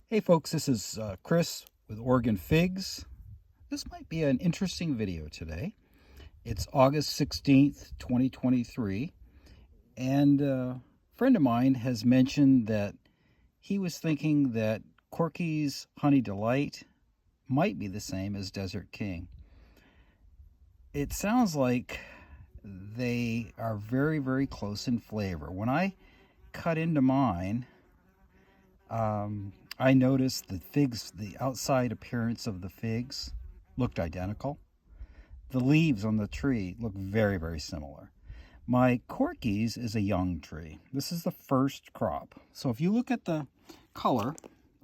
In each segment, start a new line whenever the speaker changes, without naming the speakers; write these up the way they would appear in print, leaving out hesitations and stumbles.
Hey folks, this is Chris with Oregon Figs. This might be an interesting video today. It's August 16th, 2023, and a friend of mine has mentioned that he was thinking that Corky's Honey Delight might be the same as Desert King. It sounds like they are very, very close in flavor. When I cut into mine, I noticed the figs, the outside appearance of the figs looked identical. The leaves on the tree look very, very similar. My Corky's is a young tree. This is the first crop. So if you look at the color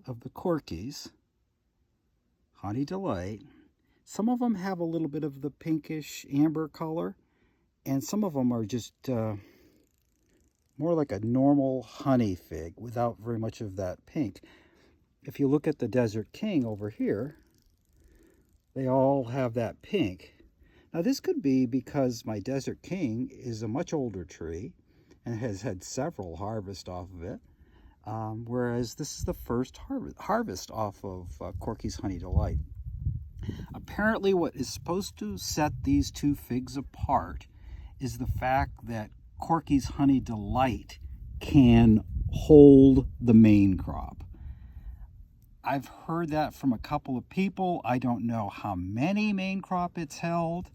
of the Corky's Honey Delight, some of them have a little bit of the pinkish amber color, and some of them are just more like a normal honey fig without very much of that pink. If you look at the Desert King over here, they all have that pink. Now this could be because my Desert King is a much older tree and has had several harvests off of it, whereas this is the first harvest off of Corky's Honey Delight. Apparently what is supposed to set these two figs apart is the fact that Corky's Honey Delight can hold the main crop. I've heard that from a couple of people. I don't know how many main crop it's held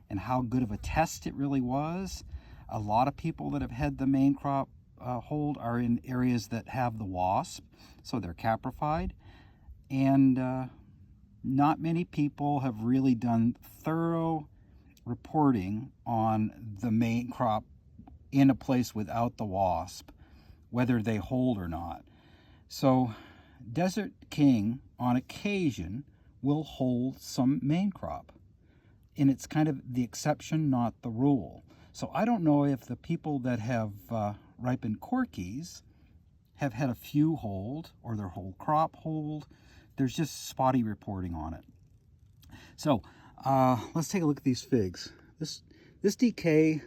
and how good of a test it really was. A lot of people that have had the main crop hold are in areas that have the wasp, so they're caprified. And not many people have really done thorough reporting on the main crop in a place without the wasp, whether they hold or not. So Desert King, on occasion, will hold some main crop. And it's kind of the exception, not the rule. So I don't know if the people that have ripened Corky's have had a few hold or their whole crop hold. There's just spotty reporting on it. So let's take a look at these figs. This DK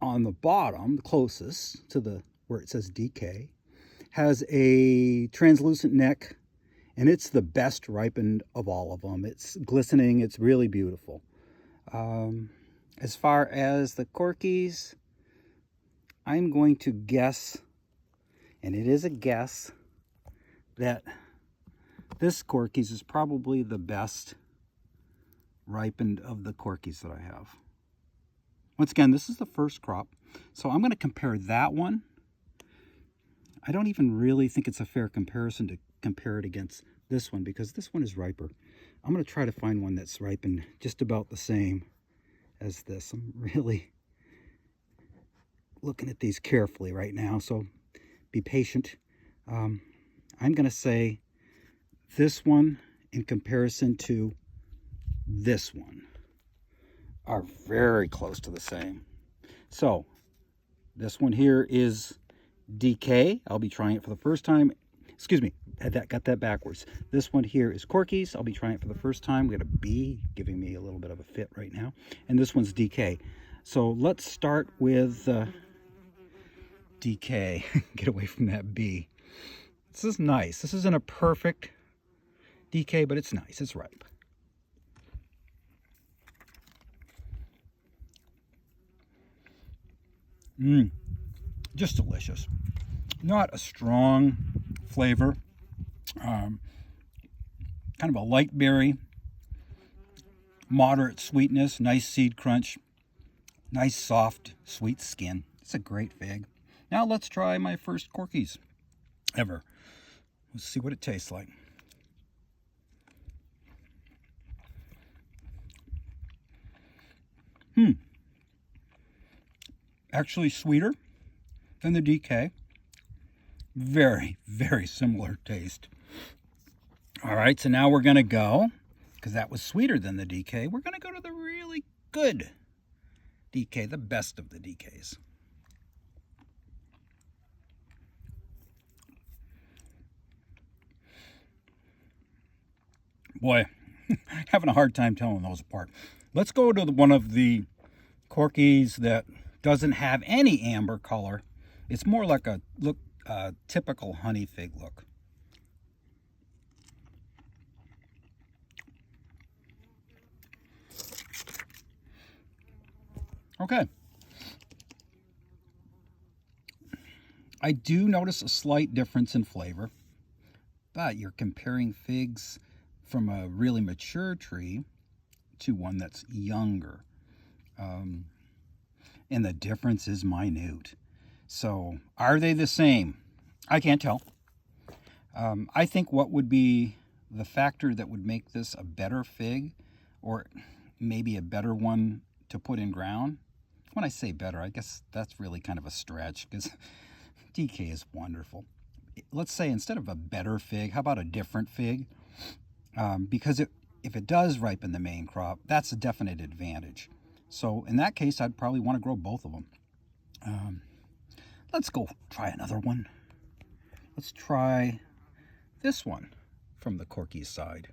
on the bottom, the closest to the where it says DK, has a translucent neck, and it's the best ripened of all of them. It's glistening, it's really beautiful. As far as the Corky's, I'm going to guess, and it is a guess, that this Corky's is probably the best ripened of the Corky's that I have. Once again, this is the first crop, so I'm going to compare that one. I don't even really think it's a fair comparison to compare it against this one because this one is riper. I'm going to try to find one that's ripened just about the same as this. I'm really looking at these carefully right now, so be patient. I'm going to say this one in comparison to this one are very close to the same. So this one here is DK. I'll be trying it for the first time. Excuse me, got that backwards. This one here is Corky's. I'll be trying it for the first time. We got a B giving me a little bit of a fit right now. And this one's DK. So let's start with DK. Get away from that B. This is nice. This isn't a perfect DK, but it's nice. It's ripe. Just delicious. Not a strong flavor. Kind of a light berry, moderate sweetness, nice seed crunch, nice soft sweet skin. It's a great fig. Now let's try my first Corky's ever. Let's see what it tastes like. Actually sweeter than the DK. Very, very similar taste. All right, so now we're going to go, because that was sweeter than the DK, we're going to go to the really good DK, the best of the DKs. Boy, having a hard time telling those apart. Let's go to one of the Corky's that doesn't have any amber color. It's more like a typical honey fig look. Okay. I do notice a slight difference in flavor, but you're comparing figs from a really mature tree to one that's younger. And the difference is minute. So, are they the same? I can't tell. I think what would be the factor that would make this a better fig, or maybe a better one to put in ground? When I say better, I guess that's really kind of a stretch because DK is wonderful. Let's say instead of a better fig, how about a different fig? Because if it does ripen the main crop, that's a definite advantage. So in that case, I'd probably want to grow both of them. Let's go try another one. Let's try this one from the Corky side.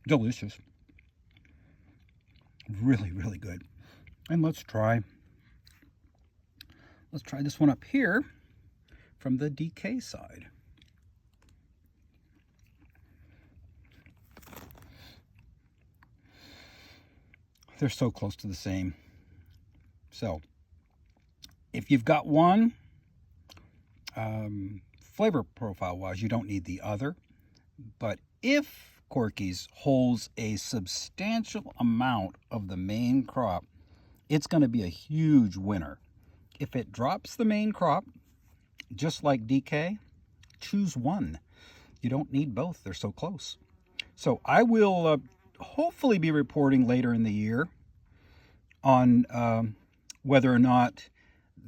Delicious. Really, really good. And let's try this one up here from the DK side. They're so close to the same. So, if you've got one, flavor profile-wise, you don't need the other. But if Corky's holds a substantial amount of the main crop, it's going to be a huge winner. If it drops the main crop, just like DK, choose one. You don't need both. They're so close. So I will hopefully be reporting later in the year on whether or not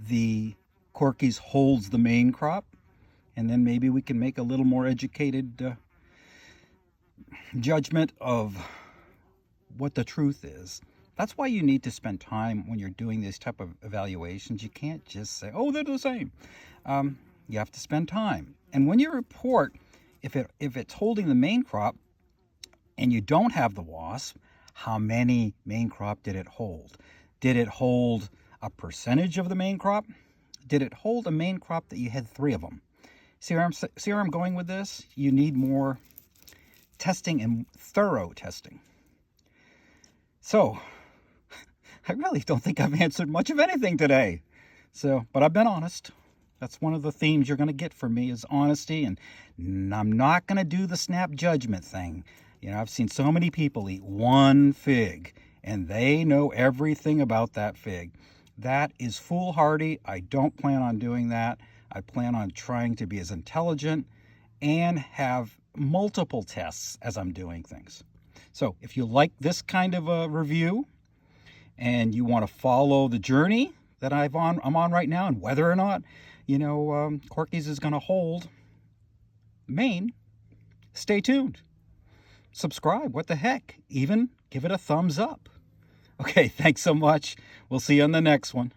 the Corky's holds the main crop, and then maybe we can make a little more educated judgment of what the truth is. That's why you need to spend time when you're doing these type of evaluations. You can't just say, oh, they're the same. You have to spend time. And when you report, if it's holding the main crop and you don't have the wasp, how many main crop did it hold? Did it hold a percentage of the main crop? Did it hold a main crop that you had 3 of them? See where I'm going with this? You need more testing and thorough testing. So, I really don't think I've answered much of anything today. But I've been honest. That's one of the themes you're going to get from me is honesty, and I'm not going to do the snap judgment thing. I've seen so many people eat one fig, and they know everything about that fig. That is foolhardy. I don't plan on doing that. I plan on trying to be as intelligent and have multiple tests as I'm doing things. So if you like this kind of a review and you want to follow the journey that I'm on right now, and whether or not, Corky's is going to hold Maine, stay tuned. Subscribe. What the heck? Even give it a thumbs up. Okay, thanks so much. We'll see you on the next one.